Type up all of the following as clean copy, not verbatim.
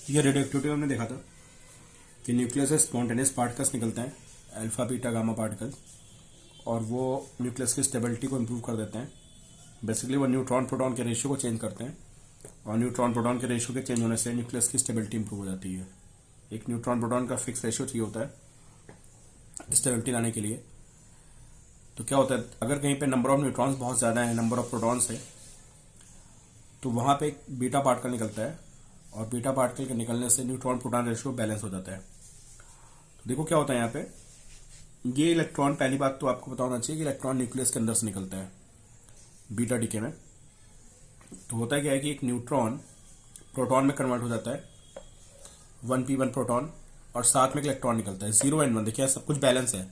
ये radio activity हमने देखा था कि न्यूक्लियस से स्पॉन्टेनियस पार्टिकल्स निकलते हैं, अल्फा बीटा गामा पार्टिकल, और वो न्यूक्लियस की स्टेबिलिटी को इम्प्रूव कर देते हैं। बेसिकली वो न्यूट्रॉन प्रोटॉन के रेशियो को चेंज करते हैं, और न्यूट्रॉन प्रोटॉन के रेशियो के चेंज होने से न्यूक्लियस की स्टेबिलिटी इंप्रूव हो जाती है। एक न्यूट्रॉन प्रोटॉन का फिक्स रेशियो चाहिए होता है स्टेबिलिटी लाने के लिए। तो क्या होता है, अगर कहीं पे नंबर ऑफ न्यूट्रॉन्स बहुत ज़्यादा है, नंबर ऑफ प्रोटॉन्स है, तो वहाँ पे एक बीटा पार्टिकल निकलता है, और बीटा पार्टिकल के निकलने से न्यूट्रॉन प्रोटॉन रेशियो बैलेंस हो जाता है। तो देखो क्या होता है यहाँ पे, ये इलेक्ट्रॉन, पहली बात तो आपको पता होना चाहिए कि इलेक्ट्रॉन न्यूक्लियस के अंदर से निकलता है बीटा डीके में। तो होता है क्या है कि एक न्यूट्रॉन प्रोटॉन में कन्वर्ट हो जाता है, 1p1 प्रोटॉन, और साथ में एक इलेक्ट्रॉन निकलता है 0 and 1। देखिए सब कुछ बैलेंस है,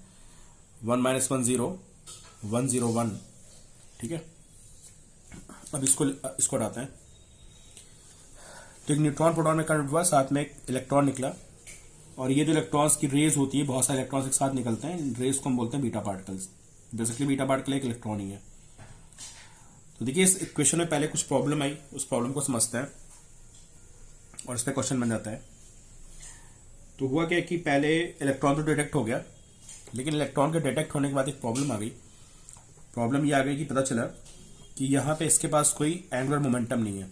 1 - 1 0, 1 0 1। ठीक है, अब इसको हटाते हैं। तो एक न्यूट्रॉन प्रोटॉन में कन्वर्ट हुआ, साथ में एक इलेक्ट्रॉन निकला, और ये जो इलेक्ट्रॉन्स की रेज होती है, बहुत सारे इलेक्ट्रॉन्स एक साथ निकलते हैं, इन रेज को हम बोलते हैं beta particles. Basically beta particle एक इलेक्ट्रॉन ही है। तो देखिए इस इक्वेशन में पहले कुछ प्रॉब्लम आई, उस प्रॉब्लम को समझते हैं और इस पर क्वेश्चन बन जाता है। तो हुआ क्या कि पहले इलेक्ट्रॉन तो डिटेक्ट हो गया, लेकिन इलेक्ट्रॉन के डिटेक्ट होने के बाद एक प्रॉब्लम आ गई। प्रॉब्लम ये आ गई कि पता चला कि यहाँ पे इसके पास कोई एंगुलर मोमेंटम नहीं है।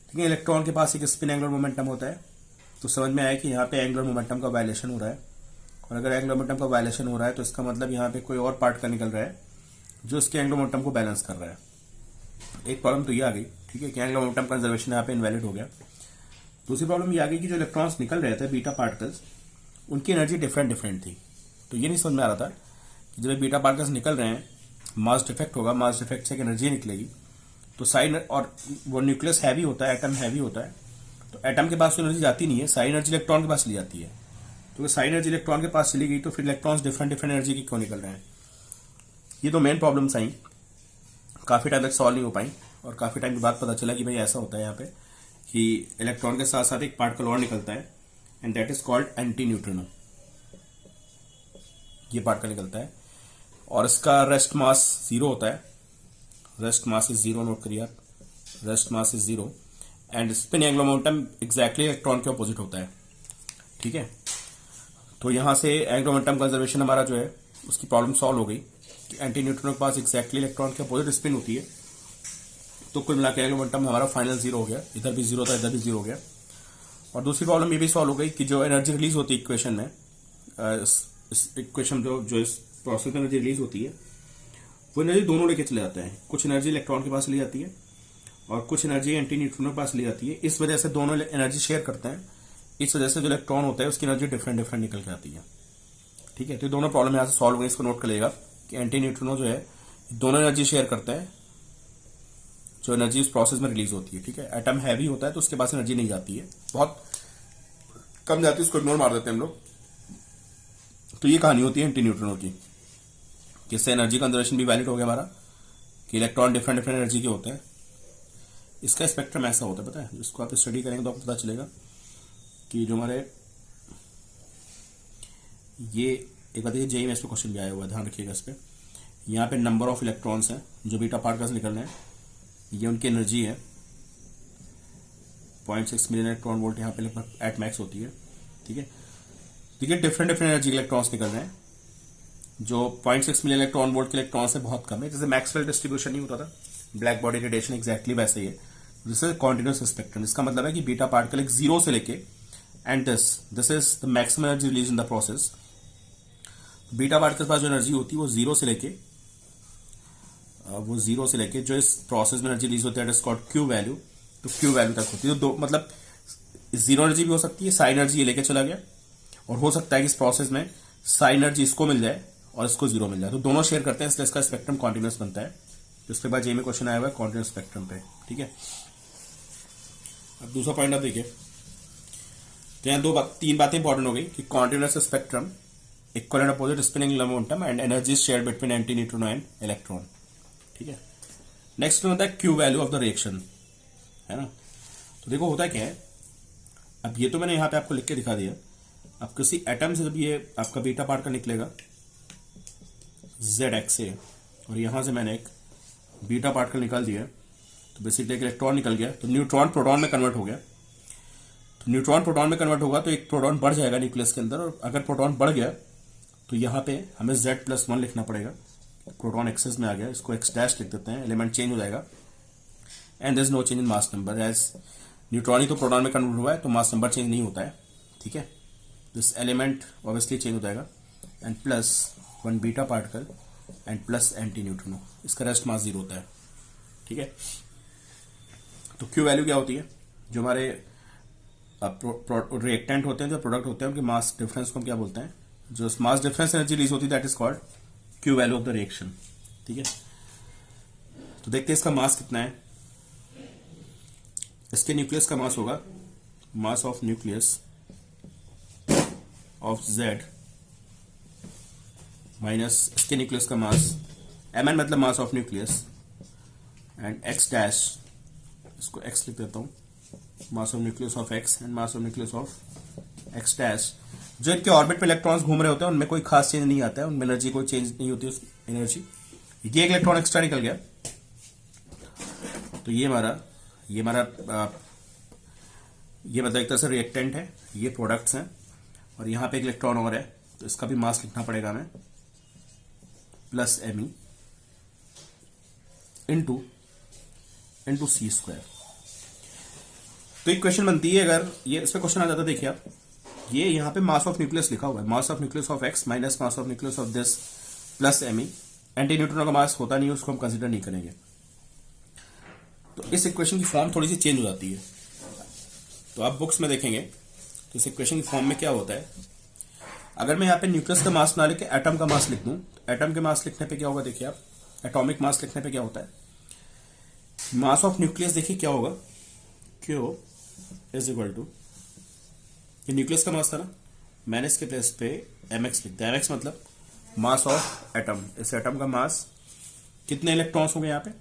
लेकिन इलेक्ट्रॉन के पास एक स्पिन एंगुलर मोमेंटम होता है। तो समझ में आया कि यहाँ पे एंगुलर मोमेंटम का वायलेशन हो रहा है, और अगर एंगुलर मोमेंटम का वायलेशन हो रहा है तो इसका मतलब यहाँ पे कोई और पार्टिकल निकल रहा है जो इसके एंगुलर मोमेंटम को बैलेंस कर रहा है। एक प्रॉब्लम तो ये आ गई, ठीक है, कि एंगुलर मोमेंटम कंजर्वेशन यहाँ पे इनवैलिड हो गया। दूसरी प्रॉब्लम ये आ गई कि जो इलेक्ट्रॉन्स निकल रहे थे बीटा पार्टिकल्स, उनकी एनर्जी डिफरेंट थी। तो ये नहीं समझ में आ रहा था कि जब बीटा पार्टिकल्स निकल रहे हैं, मास डिफेक्ट होगा, मास डिफेक्ट से एक एनर्जी निकलेगी। तो साइन, और वो न्यूक्लियस हैवी होता है, एटम हैवी होता है, तो एटम के पास तो एनर्जी जाती नहीं है, सारी एनर्जी इलेक्ट्रॉन के पास ली जाती है। तो सारी एनर्जी इलेक्ट्रॉन के पास चली गई, तो फिर इलेक्ट्रॉन्स डिफरेंट एनर्जी की क्यों निकल रहे हैं। ये तो मेन प्रॉब्लम्स आई, काफी टाइम तक सॉल्व नहीं हो पाई, और काफी टाइम के बाद पता चला कि भाई ऐसा होता है यहाँ पे कि इलेक्ट्रॉन के साथ साथ एक पार्टिकल और निकलता है, and that is called anti neutrino. ये पार्टिकल निकलता है, और इसका रेस्ट मास 0 होता है। रेस्ट मास इज 0, नोट करिए आप, rest mass is 0, and spin angular momentum exactly electron के ऑपोजिट होता है। ठीक है, तो यहां से एंगुलर मोमेंटम कंजर्वेशन हमारा जो है उसकी प्रॉब्लम सॉल्व हो गई कि एंटी न्यूट्रिनो के पास एग्जैक्टली इलेक्ट्रॉन के अपोजिट स्पिन होती है। तो कुल मिलाकर एंगुलर मोमेंटम हमारा फाइनल 0 हो गया, इधर भी 0 था, इधर भी 0 हो गया। और दूसरी प्रॉब्लम ये भी सॉल्व हो गई कि जो एनर्जी रिलीज होती है इक्वेशन में, इस इक्वेशन जो इस प्रोसेस में एनर्जी रिलीज होती है, वो एनर्जी दोनों लेके चले जाते हैं। कुछ एनर्जी इलेक्ट्रॉन के पास ली जाती है, और कुछ एनर्जी एंटी न्यूट्रिनो के पास ली जाती है। इस वजह से दोनों एनर्जी शेयर करते हैं। इस वजह से जो इलेक्ट्रॉन होता है उसकी एनर्जी डिफरेंट निकल के आती है। ठीक है, तो दोनों प्रॉब्लम यहाँ से सॉल्व हो गई। इसको नोट कर लेगा कि एंटी न्यूट्रिनो जो है दोनों एनर्जी शेयर करते हैं, जो एनर्जी इस प्रोसेस में रिलीज होती है। ठीक है, एटम हैवी होता है तो उसके पास एनर्जी नहीं जाती है, बहुत कम जाती है, उसको इग्नोर मार देते हैं हम लोग। तो ये कहानी होती है एंटी न्यूट्रिनो की, जिससे एनर्जी कंजर्वेशन भी वैलिड हो गया हमारा, कि इलेक्ट्रॉन डिफरेंट एनर्जी के होते हैं। इसका स्पेक्ट्रम ऐसा होता है, पता है, इसको आप स्टडी करेंगे तो आपको पता चलेगा कि जो हमारे ये एक बात, जेई में इस पर क्वेश्चन भी आया हुआ है, ध्यान रखिएगा इस पर। यहाँ पे नंबर ऑफ इलेक्ट्रॉन्स हैं जो बीटा पार्टिकल्स निकल रहे हैं, ये उनकी एनर्जी है। 0.6 मिलियन इलेक्ट्रॉन वोल्ट यहाँ पे लगभग एट मैक्स होती है। ठीक है, देखिए डिफरेंट एनर्जी के इलेक्ट्रॉन्स निकल रहे हैं। जो 0.6 मिलियन इलेक्ट्रॉन वोल्ट के इलेक्ट्रॉन्स है बहुत कम है, जैसे मैक्सवेल डिस्ट्रीब्यूशन नहीं होता था, ब्लैक बॉडी रेडिएशन एग्जैक्टली वैसे ही है। This is continuous spectrum. इसका मतलब है कि बीटा पार्टिकल एक 0 से लेके, and this is the maximum energy release in the process. Beta particle के पास जो एनर्जी होती है वो 0 से लेके जो इस प्रोसेस में एनर्जी रिलीज होती है, that is called Q value. तो क्यू वैल्यू तक होती है। तो दो मतलब 0 एनर्जी भी हो सकती है, साई एनर्जी ये लेके चला गया, और हो सकता है कि इस प्रोसेस में साई एनर्जी इसको मिल जाए और इसको 0 मिल जाए। तो दोनों शेयर करते हैं, इसलिए इसका स्पेक्ट्रम कॉन्टिन्यूस बनता है। उसके बाद जे में क्वेश्चन आया हुआ है कॉन्टिन्यूस स्पेक्ट्रम पे। ठीक है, अब दूसरा पॉइंट आप देखिए, तो यहाँ तीन बातें इंपॉर्टेंट हो गई कि continuous spectrum, equal and opposite spin angular momentum, and energy shared between anti neutrino and electron. ठीक है, नेक्स्ट होता है Q value of the reaction, है ना। तो देखो होता क्या है, अब ये तो मैंने यहाँ पे आपको लिख के दिखा दिया। अब किसी एटम से जब ये आपका बीटा पार्टिकल निकलेगा जेड एक्स से, और यहां से मैंने एक बीटा पार्टिकल निकाल दिया, तो बेसिकली एक इलेक्ट्रॉन निकल गया, तो न्यूट्रॉन प्रोटॉन में कन्वर्ट हो गया। तो न्यूट्रॉन प्रोटॉन में कन्वर्ट होगा तो एक प्रोटॉन बढ़ जाएगा न्यूक्लियस के अंदर, और अगर प्रोटॉन बढ़ गया तो यहाँ पे हमें Z+1 लिखना पड़ेगा। प्रोटॉन एक्सेस में आ गया, इसको X डैश लिख देते हैं, एलिमेंट चेंज हो जाएगा। And there is no change in mass number, as neutron ही तो प्रोटॉन में कन्वर्ट हुआ है तो मास नंबर चेंज नहीं होता है। ठीक है, दिस एलिमेंट ऑब्वियसली चेंज हो जाएगा। And plus 1 beta particle and plus anti neutrino, इसका रेस्ट मास 0 होता है। ठीक है, तो क्यू वैल्यू क्या होती है? जो हमारे रिएक्टेंट होते हैं, जो प्रोडक्ट होते हैं, उनके मास डिफरेंस को हम क्या बोलते हैं? जो मास डिफरेंस एनर्जी रिलीज होती है that is called Q value of the reaction. ठीक है, तो देखते हैं इसका मास कितना है। इसके न्यूक्लियस का मास होगा mass of nucleus of Z minus इसके न्यूक्लियस का मास Mn मतलब mass of nucleus and X dash, इसको X लिख देता हूं, mass of nucleus of X and mass of nucleus of X dash. जो इनके ऑर्बिट पे इलेक्ट्रॉन्स घूम रहे होते हैं उनमें कोई खास चेंज नहीं आता है, उनमें एनर्जी कोई चेंज नहीं होती उस एनर्जी। ये एक इलेक्ट्रॉन एक्स्ट्रा निकल गया तो ये मतलब एक तरह से रिएक्टेंट है, ये प्रोडक्ट्स हैं, और यहां पे एक इलेक्ट्रॉन और है तो इसका भी मास लिखना पड़ेगा हमें plus Me into C square. तो एक क्वेश्चन बनती है, अगर ये इस पे क्वेश्चन आ जाता है, देखिए आप, ये यहां पे मास ऑफ न्यूक्लियस लिखा हुआ है, mass of nucleus of X minus mass of nucleus of this plus Me। Anti neutron का मास होता नहीं है, उसको हम कंसिडर नहीं करेंगे। तो इस इक्वेशन की फॉर्म थोड़ी सी चेंज हो जाती है। तो आप बुक्स में देखेंगे तो इस इक्वेशन की फॉर्म में क्या होता है, अगर मैं यहाँ पे न्यूक्लियस का मास ना लेके एटम का मास लिख दूं तो एटम के मास लिखने पे क्या होगा, देखिए आप, एटॉमिक मास लिखने पे क्या होता है, मास ऑफ न्यूक्लियस देखिए क्या होगा, Q इज इक्वल टू, ये न्यूक्लियस का मास था ना, मैंने इसके प्लेस पे mx लिख दिया। mx मतलब मास ऑफ एटम, इस एटम का मास, कितने इलेक्ट्रॉन्स होंगे यहाँ पे,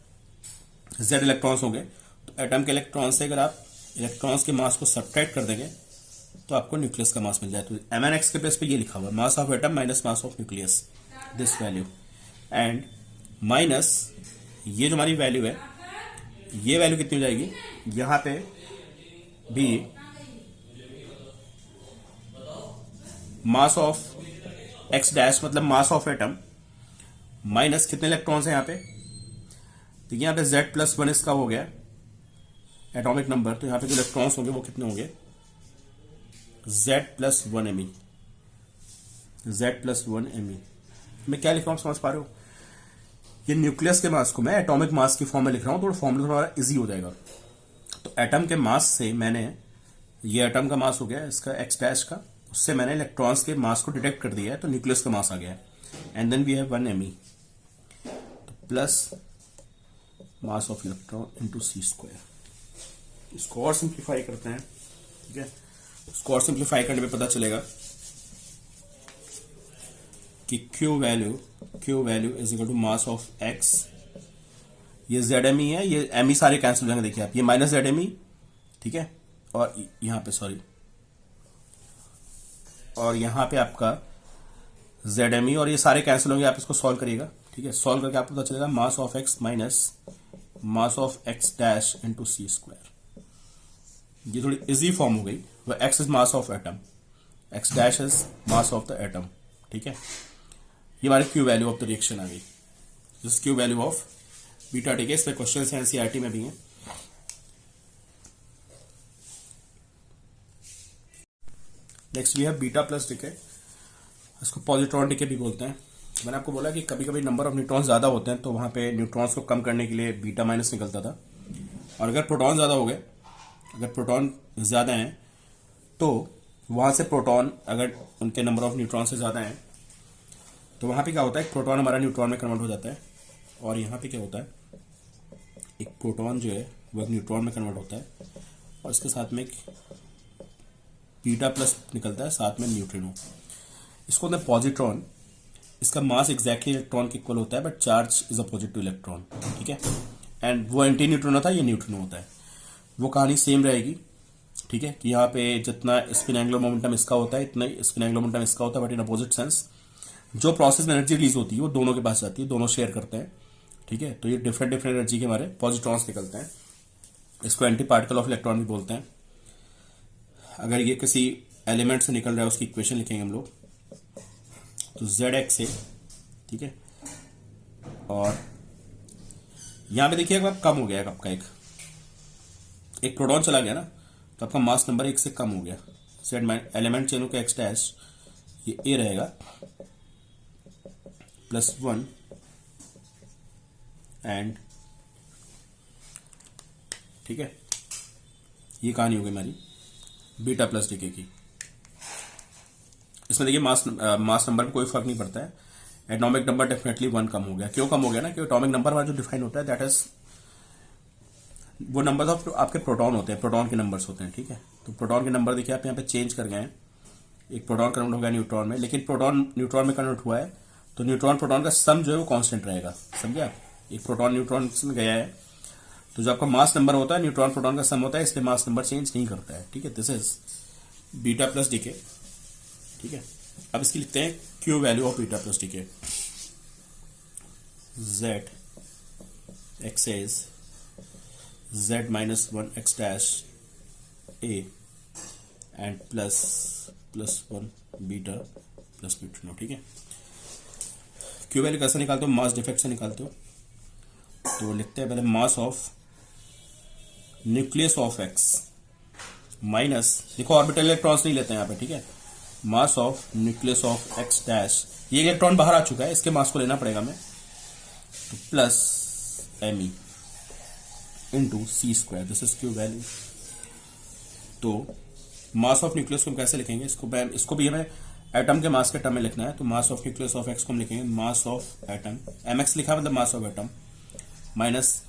Z इलेक्ट्रॉन्स होंगे, तो एटम के इलेक्ट्रॉन से अगर आप इलेक्ट्रॉन्स के मास को सब्ट्रैक्ट कर देंगे तो आपको न्यूक्लियस का मास मिल जाए। तो MnX के प्लेस पे ये लिखा हुआ है, मास of atom minus mass of nucleus, this value, and minus ये जो हमारी वैल्यू है, ये वैल्यू कितनी हो जाएगी, यहां पे भी मास ऑफ X डैश मतलब मास ऑफ एटम माइनस कितने इलेक्ट्रॉन्स हैं यहाँ पे, तो यहाँ पे Z+1 इसका हो गया एटॉमिक नंबर, तो यहाँ पे जो इलेक्ट्रॉन्स होंगे वो कितने होंगे, Z+1 Me, Z+1 Me। मैं क्या लिख रहा हूं समझ पा रहे हो, ये न्यूक्लियस के मास को मैं एटॉमिक मास की फॉर्म में लिख रहा हूं, तो फॉर्मूला थोड़ा इजी हो जाएगा। तो एटम के मास से मैंने, ये एटम का मास हो गया इसका X डैश का, उससे मैंने इलेक्ट्रॉन्स के मास को डिटेक्ट कर दिया है, तो न्यूक्लियस का मास आ गया है। And then we have 1 Me, तो plus mass of electron into C square. इसको और सिंप्लीफाई करते हैं, ठीक है, इसको और सिंप्लीफाई करने पे पता चलेगा कि Q value is equal to mass of X, ये ZME है, ये Me सारे कैंसिल हो जाएंगे, देखिए आप, ये माइनस ZME, ठीक है, और यहां पे सॉरी, और यहां पे आपका ZME, और ये सारे कैंसिल होंगे, आप इसको सॉल्व करिएगा, ठीक है, सॉल्व करके आपको पता चलेगा mass of X minus mass of X dash into C square. ये थोड़ी इजी फॉर्म हो गई, वो X is mass of atom, X dash is mass of the atom, ठीक है। ये हमारी Q value of the reaction आ गई, this Q value of beta, ठीक है। इस पर क्वेश्चन है एनसीईआरटी में भी है। Next we have beta plus decay, इसको पॉजिट्रॉन डिके भी बोलते हैं। मैंने आपको बोला कि कभी कभी नंबर ऑफ न्यूट्रॉन्स ज्यादा होते हैं तो वहां पे न्यूट्रॉन्स को कम करने के लिए बीटा माइनस निकलता था, और अगर प्रोटॉन ज्यादा हो गए, अगर प्रोटॉन ज्यादा हैं तो वहां से प्रोटॉन, अगर उनके नंबर ऑफ न्यूट्रॉन से ज्यादा हैं तो वहां पे क्या होता है, प्रोटॉन हमारा न्यूट्रॉन में कन्वर्ट हो जाता है, और यहाँ पे क्या होता है, एक प्रोटॉन जो है वह न्यूट्रॉन में कन्वर्ट होता है, और इसके साथ में एक बीटा प्लस निकलता है, साथ में न्यूट्रिनो। इसको होता है पॉजिट्रॉन, इसका मास एग्जैक्टली इलेक्ट्रॉन के इक्वल होता है, but charge is opposite two electron, ठीक है। एंड वो एंटी न्यूट्रिनो था, ये न्यूट्रिनो होता है। वो कहानी सेम रहेगी, ठीक है, कि यहाँ पे जितना स्पिन एंगुलर मोमेंटम इसका होता है इतना स्पिन एंगुलर मोमेंटम इसका होता है, बट इन अपोजिट सेंस। जो प्रोसेस में एनर्जी रिलीज होती है वो दोनों के पास जाती है, दोनों शेयर करते हैं, ठीक है। तो ये डिफरेंट डिफरेंट एनर्जी के हमारे पॉजिट्रॉन्स निकलते हैं, इसको एंटी पार्टिकल ऑफ इलेक्ट्रॉन भी बोलते हैं। अगर ये किसी एलिमेंट से निकल रहा है उसकी इक्वेशन लिखेंगे हम लोग, तो जेड एक्स है, ठीक है। और यहां पे देखिए अब कम हो गया आपका एक प्रोटॉन चला गया ना, तो आपका मास नंबर 1 से कम हो गया। जेड एलिमेंट चेन का एक्स डैश ये ए रहेगा +1 एंड, ठीक है। ये कहानी हो गई हमारी बीटा प्लस डीके की। इसमें देखिए मास नंबर में कोई फर्क नहीं पड़ता है। एटॉमिक नंबर डेफिनेटली 1 कम हो गया। क्यों कम हो गया ना, क्योंकि एटॉमिक नंबर हमारा जो डिफाइन होता है दैट इज वो नंबर ऑफ आपके प्रोटॉन होते हैं, प्रोटॉन के नंबर्स होते हैं, ठीक है। तो प्रोटॉन के नंबर देखिए आप यहाँ पे चेंज कर गए हैं। एक प्रोटॉन कन्वर्ट हो गया न्यूट्रॉन में, लेकिन प्रोटॉन न्यूट्रॉन में कन्वर्ट हुआ है तो न्यूट्रॉन प्रोटॉन का सम जो है वो कांस्टेंट रहेगा, समझे आप। एक प्रोटॉन न्यूट्रॉन में गया है तो जो आपका मास नंबर होता है न्यूट्रॉन प्रोटॉन का सम होता है, इसलिए मास नंबर चेंज नहीं करता है, ठीक है। This is beta plus decay, ठीक है। अब इसकी लिखते हैं Q value of beta plus decay. Z X is Z -1 X dash A and +1 beta plus neutrino, ठीक है। क्यू वैल्यू कैसे निकालते हो, मास डिफेक्ट से निकालते हो। तो लिखते हैं पहले mass of nucleus of x minus, देखो ऑर्बिटल इलेक्ट्रॉन्स नहीं लेते हैं यहाँ पे, ठीक है। Mass of nucleus of x dash, ये इलेक्ट्रॉन बाहर आ चुका है, इसके मास को लेना पड़ेगा हमें, तो +me into c², this is Q value. तो मास ऑफ न्यूक्लियस को हम कैसे लिखेंगे, इसको भी हमें एटम के मास के टर्म में लिखना है। तो mass of nucleus of x को हम लिखेंगे मास ऑफ एटम, mx लिखा मतलब मास ऑफ एटम, माइनस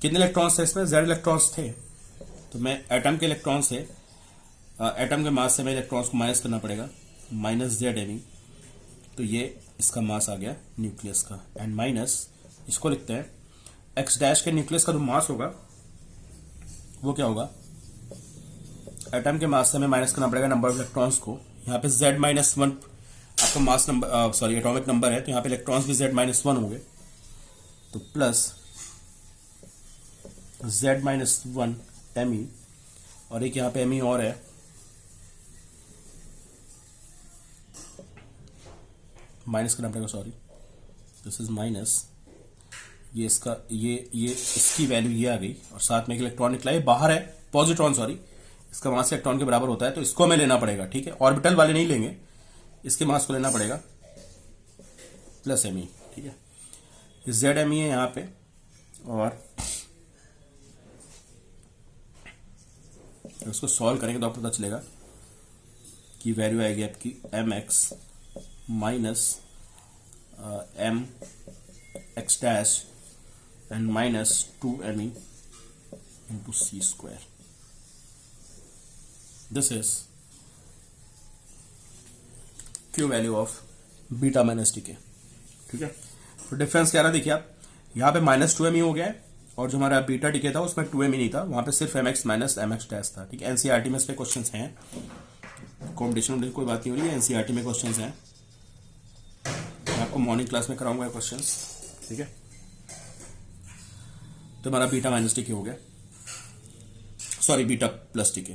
कितने इलेक्ट्रॉन्स थे इसमें, z इलेक्ट्रॉन्स थे, तो मैं एटम के इलेक्ट्रॉन से एटम के मास से मैं इलेक्ट्रॉन्स को माइनस करना पड़ेगा, -ZMe, तो ये इसका मास आ गया न्यूक्लियस का, एंड माइनस इसको लिखते हैं एक्स डैश के न्यूक्लियस का जो मास होगा वो क्या होगा, एटम के मास से हमें माइनस करना पड़ेगा नंबर ऑफ इलेक्ट्रॉन्स को। यहाँ पे Z -1 आपका mass number, sorry atomic number है, तो यहाँ पे इलेक्ट्रॉन्स भी Z -1 होंगे, तो प्लस Z -1 Me, और एक यहाँ पे Me और है, माइनस करना पड़ेगा, सॉरी दिस इज माइनस, ये इसका ये इसकी वैल्यू ये आ गई, और साथ में एक इलेक्ट्रॉन निकला, ये बाहर है पॉजिट्रॉन, सॉरी इसका मास इलेक्ट्रॉन के बराबर होता है, तो इसको हमें लेना पड़ेगा, ठीक है। ऑर्बिटल वाले नहीं लेंगे, इसके मास को लेना पड़ेगा +Me, ठीक है। ZMe है यहाँ पे, और उसको सॉल्व करेंगे तो आपको पता चलेगा कि वैल्यू आएगी आपकी mx minus mx dash and -2me into c²। This is Q value of beta minus decay, ठीक है। तो डिफरेंस क्या रहा देखिए आप, यहाँ पे -2me हो गया है, और जो हमारा बीटा डीके था उसमें 2me नहीं था, वहां पे सिर्फ mx माइनस mx डैश था, ठीक है। एनसीईआरटी में इस पे क्वेश्चंस हैं, कॉम्पिटिशन में कोई बात नहीं हो रही है, एनसीईआरटी में क्वेश्चंस हैं, मैं आपको मॉर्निंग क्लास में कराऊंगा क्वेश्चंस, ठीक है। तो हमारा बीटा माइनस डीके हो गया, सॉरी बीटा प्लस डीके।